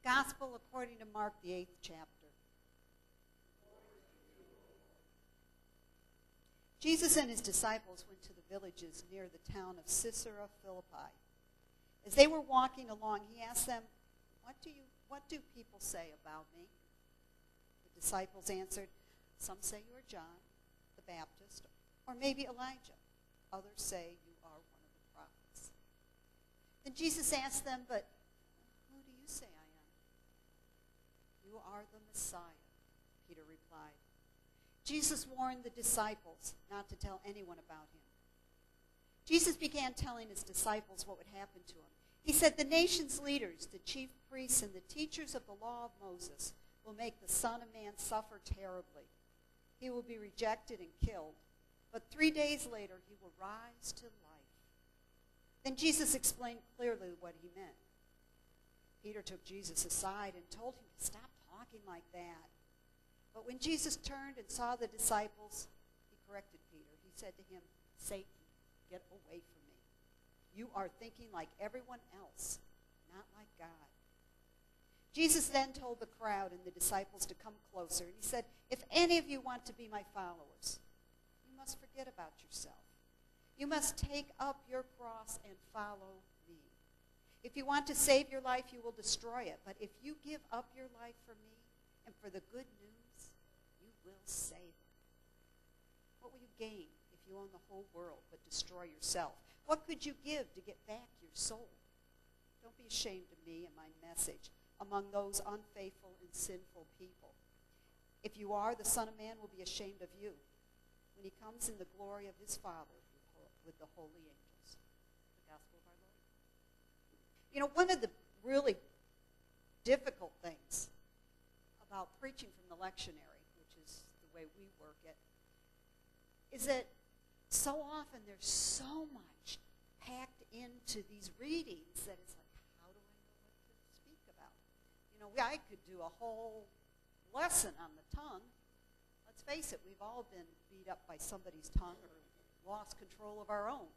Gospel according to Mark, the 8th chapter. Jesus and his disciples went to the villages near the town of Caesarea Philippi. As they were walking along, he asked them, What do people say about me? The disciples answered, Some say you are John the Baptist, or maybe Elijah. Others say you are one of the prophets. Then Jesus asked them, But who do you say I am? You are the Messiah, Peter replied. Jesus warned the disciples not to tell anyone about him. Jesus began telling his disciples what would happen to him. He said, The nation's leaders, the chief priests, and the teachers of the law of Moses will make the Son of Man suffer terribly. He will be rejected and killed, but 3 days later he will rise to life. Then Jesus explained clearly what he meant. Peter took Jesus aside and told him to stop talking like that. But when Jesus turned and saw the disciples, he corrected Peter. He said to him, Satan, get away from me. You are thinking like everyone else, not like God. Jesus then told the crowd and the disciples to come closer. And he said, If any of you want to be my followers, you must forget about yourself. You must take up your cross and follow me. If you want to save your life, you will destroy it. But if you give up your life for me and for the good news, you will save it. What will you gain if you own the whole world but destroy yourself? What could you give to get back your soul? Don't be ashamed of me and my message among those unfaithful and sinful people. If you are, the Son of Man will be ashamed of you when he comes in the glory of his Father with the holy angels. The Gospel of our Lord. You know, one of the really difficult things about preaching from the lectionary, which is the way we work it, is that so often there's so much packed into these readings that it's like, how do I know what to speak about? You know, I could do a whole lesson on the tongue. Let's face it, we've all been beat up by somebody's tongue or lost control of our own.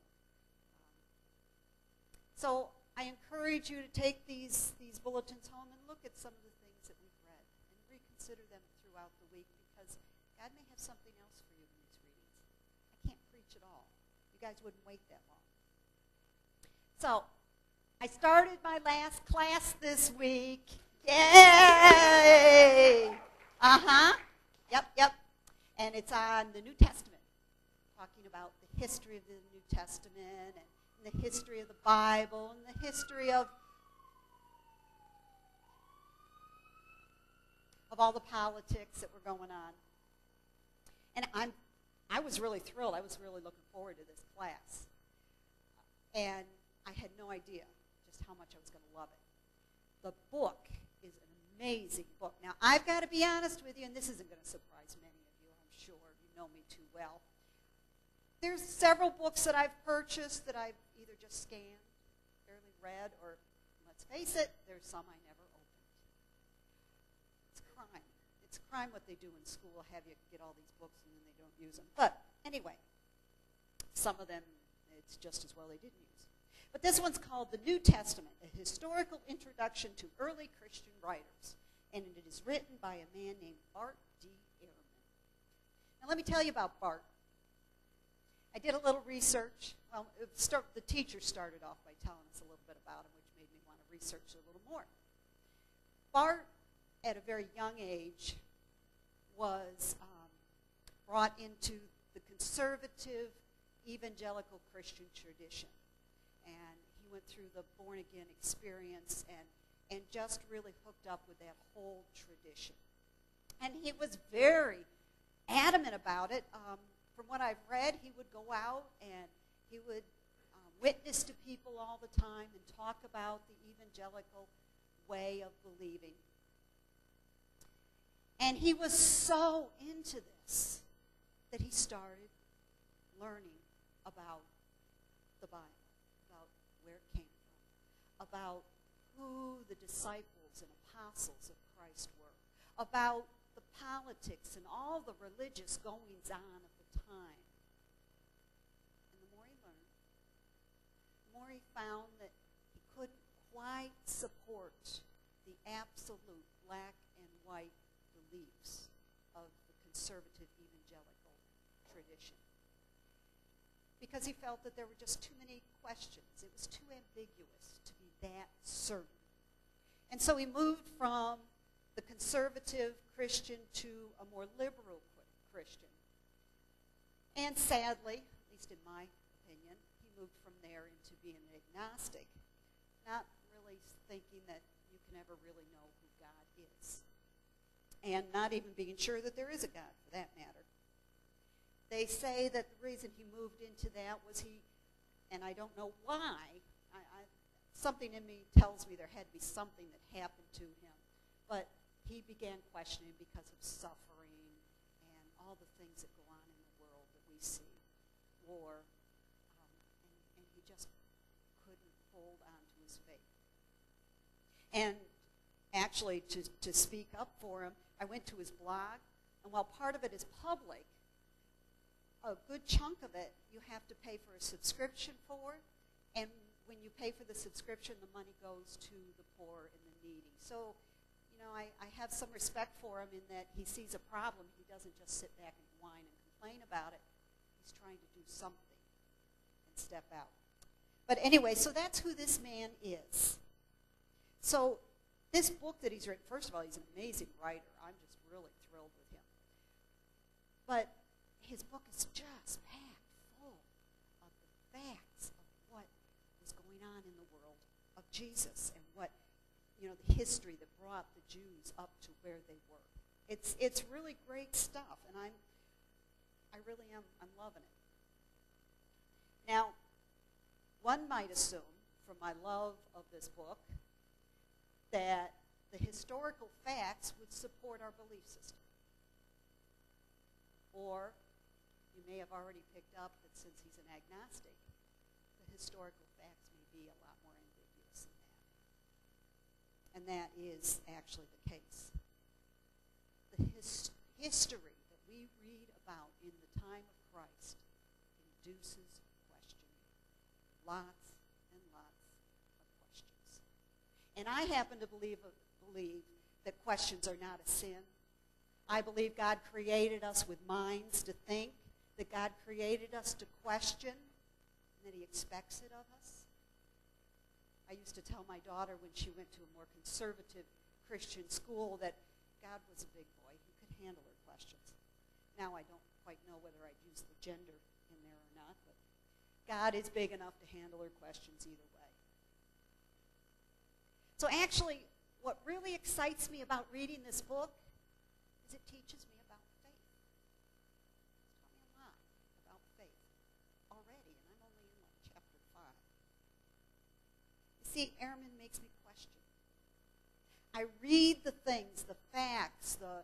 So I encourage you to take these bulletins home and look at some of the things that we've read and reconsider them throughout the week, because God may have something else for you in these readings. I can't preach at all. You guys wouldn't wait that long. So I started my last class this week. Yay! Yep. And it's on the New Testament, talking about the history of the New Testament and the history of the Bible and the history of all the politics that were going on. And I was really thrilled. I was really looking forward to this class. And I had no idea just how much I was going to love it. The book is an amazing book. Now, I've got to be honest with you, and this isn't going to surprise many of you, I'm sure. You know me too well. There's several books that I've purchased that I've either just scanned, barely read, or, let's face it, there's some I never opened. It's a crime. It's a crime what they do in school, have you get all these books and then they don't use them. But anyway, some of them, it's just as well they didn't use. But this one's called The New Testament, a historical introduction to early Christian writers. And it is written by a man named Bart D. Ehrman. Now let me tell you about Bart. I did a little research. Well, the teacher started off by telling us a little bit about him, which made me want to research a little more. Bart, at a very young age, was brought into the conservative evangelical Christian tradition. And he went through the born-again experience and just really hooked up with that whole tradition. And he was very adamant about it. From what I've read, he would go out and he would witness to people all the time and talk about the evangelical way of believing. And he was so into this that he started learning about the Bible, about where it came from, about who the disciples and apostles of Christ were, about the politics and all the religious goings-on of the time. And the more he learned, the more he found that he couldn't quite support the absolute conservative evangelical tradition. Because he felt that there were just too many questions. It was too ambiguous to be that certain. And so he moved from the conservative Christian to a more liberal Christian. And sadly, at least in my opinion, he moved from there into being an agnostic, not really thinking that you can ever really know who God is, and not even being sure that there is a God, for that matter. They say that the reason he moved into that was and I don't know why, something in me tells me there had to be something that happened to him, but he began questioning because of suffering and all the things that go on in the world that we see, war, and he just couldn't hold on to his faith. And actually, to speak up for him, I went to his blog, and while part of it is public, a good chunk of it you have to pay for a subscription for, and when you pay for the subscription, the money goes to the poor and the needy. So, I have some respect for him in that he sees a problem. He doesn't just sit back and whine and complain about it. He's trying to do something and step out. But anyway, so that's who this man is. So this book that he's written, first of all, he's an amazing writer. I'm just really thrilled with him. But his book is just packed full of the facts of what was going on in the world of Jesus and what, the history that brought the Jews up to where they were. It's really great stuff, and I'm loving it. Now, one might assume, from my love of this book, that the historical facts would support our belief system. Or you may have already picked up that since he's an agnostic, the historical facts may be a lot more ambiguous than that. And that is actually the case. The history that we read about in the time of Christ induces questioning. Lots and lots of questions. And I happen to believe that questions are not a sin. I believe God created us with minds to think, that God created us to question, and that he expects it of us. I used to tell my daughter when she went to a more conservative Christian school that God was a big boy. He could handle her questions. Now I don't quite know whether I'd use the gender in there or not, but God is big enough to handle her questions either way. So actually, what really excites me about reading this book is it teaches me about faith. It's taught me a lot about faith already, and I'm only in chapter 5. You see, Ehrman makes me question. I read the things, the facts, the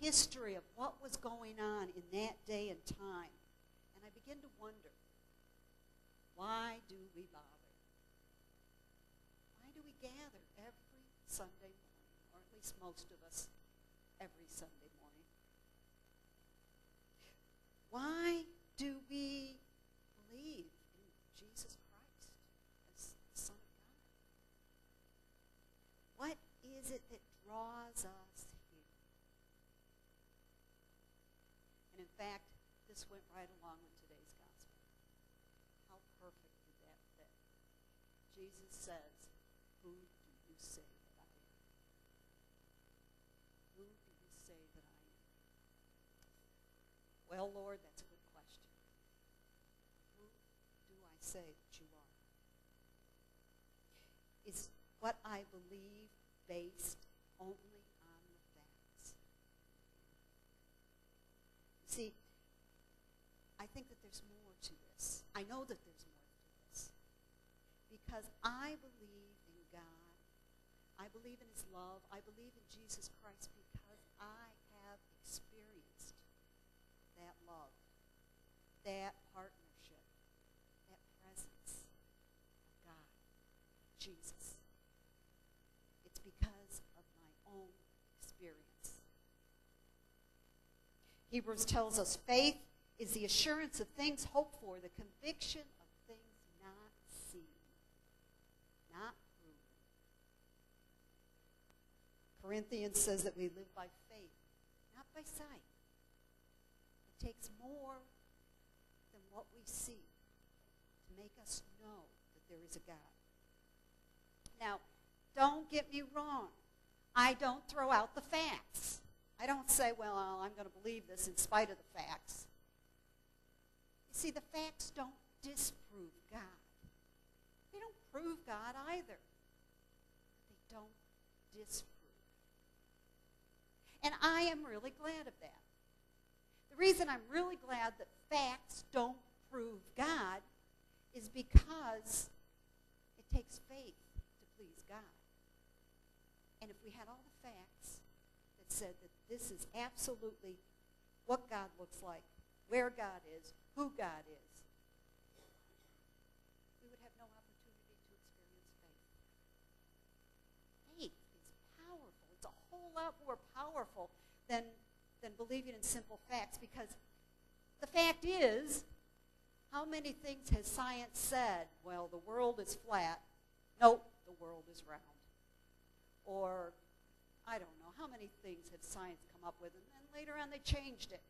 history of what was going on in that day and time, and I begin to wonder, why do we bother? Why do we gather every Sunday morning, or at least most of us every Sunday morning? Why do we believe in Jesus Christ as the Son of God? What is it that draws us here? And in fact, this went right along with today's gospel. How perfect did that fit? Jesus says, "Who do you say that I am?" Who do you say that I am? Well, Lord, that's a good question. Who do I say that you are? Is what I believe based only on the facts? See, I think that there's more to this. I know that there's more to this. Because I believe in God. I believe in his love. I believe in Jesus Christ because I have experienced that love, that partnership, that presence of God, Jesus. It's because of my own experience. Hebrews tells us faith is the assurance of things hoped for, the conviction of things not seen, not proven. Corinthians says that we live by faith, not by sight. takes more than what we see to make us know that there is a God. Now, don't get me wrong. I don't throw out the facts. I don't say, well, I'm going to believe this in spite of the facts. You see, the facts don't disprove God. They don't prove God either. They don't disprove. And I am really glad of that. The reason I'm really glad that facts don't prove God is because it takes faith to please God. And if we had all the facts that said that this is absolutely what God looks like, where God is, who God is, we would have no opportunity to experience faith. Faith is powerful. It's a whole lot more powerful than believing in simple facts, because the fact is, how many things has science said? Well, the world is flat. Nope, the world is round. Or, I don't know, how many things have science come up with, and then later on they changed it.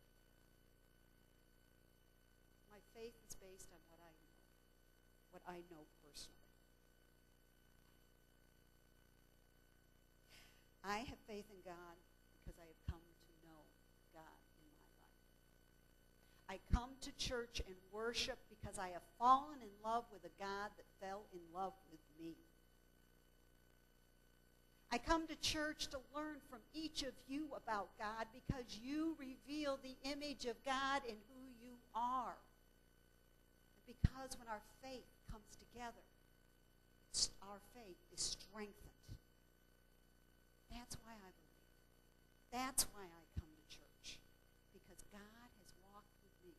My faith is based on what I know personally. I have faith in God because I have come to know God in my life. I come to church and worship because I have fallen in love with a God that fell in love with me. I come to church to learn from each of you about God because you reveal the image of God in who you are. Because when our faith comes together, our faith is strengthened. That's why I believe. That's why I come to church. Because God has walked with me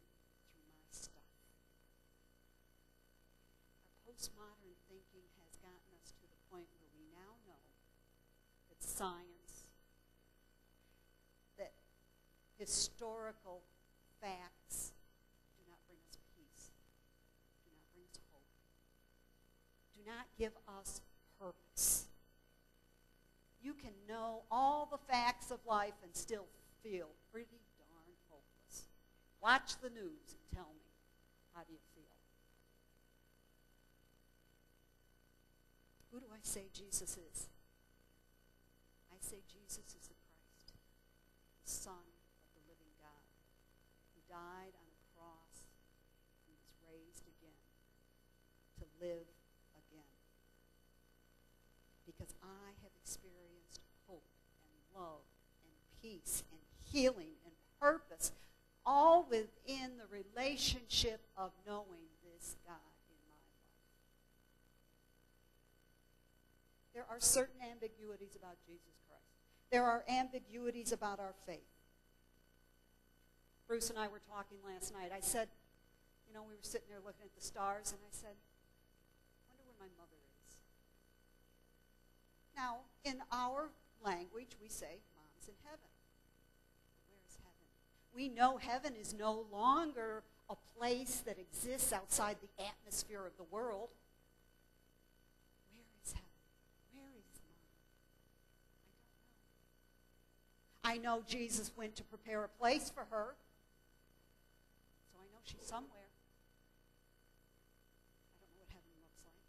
through my stuff. Our postmodern thinking has gotten us to the point where we now know that science, that historical facts do not bring us peace, do not bring us hope, do not give us purpose. You can know all the facts of life and still feel pretty darn hopeless. Watch the news and tell me, how do you feel? Who do I say Jesus is? I say Jesus is the Christ, the Son of the living God, who died on a cross and was raised again to live again. Because I have experienced hope and love and peace and healing and purpose, all within the relationship of knowing this God in my life. There are certain ambiguities about Jesus Christ. There are ambiguities about our faith. Bruce and I were talking last night. I said, we were sitting there looking at the stars, and I said, I wonder where my mother is. Now, in our language, we say, Mom's in heaven. Where is heaven? We know heaven is no longer a place that exists outside the atmosphere of the world. Where is heaven? Where is Mom? I don't know. I know Jesus went to prepare a place for her, so I know she's somewhere. I don't know what heaven looks like.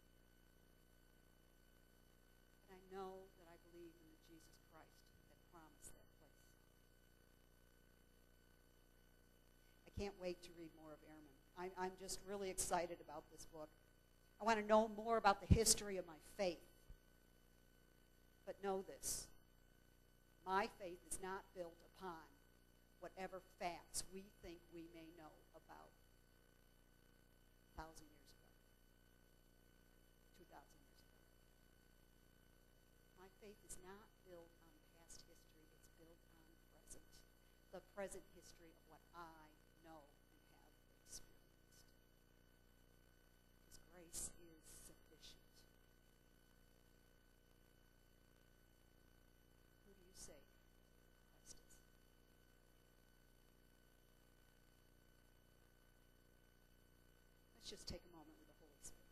But I know that I believe in the Jesus Christ that promised that place. I can't wait to read more of Ehrman. I'm just really excited about this book. I want to know more about the history of my faith. But know this. My faith is not built upon whatever facts we think we may know about 1,000 years ago, 2,000 years ago. My faith is not built on past history. It's built on the present history of what I know and have experienced. His grace is sufficient. Who do you say Christ is? Let's just take a moment with the Holy Spirit.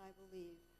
I believe.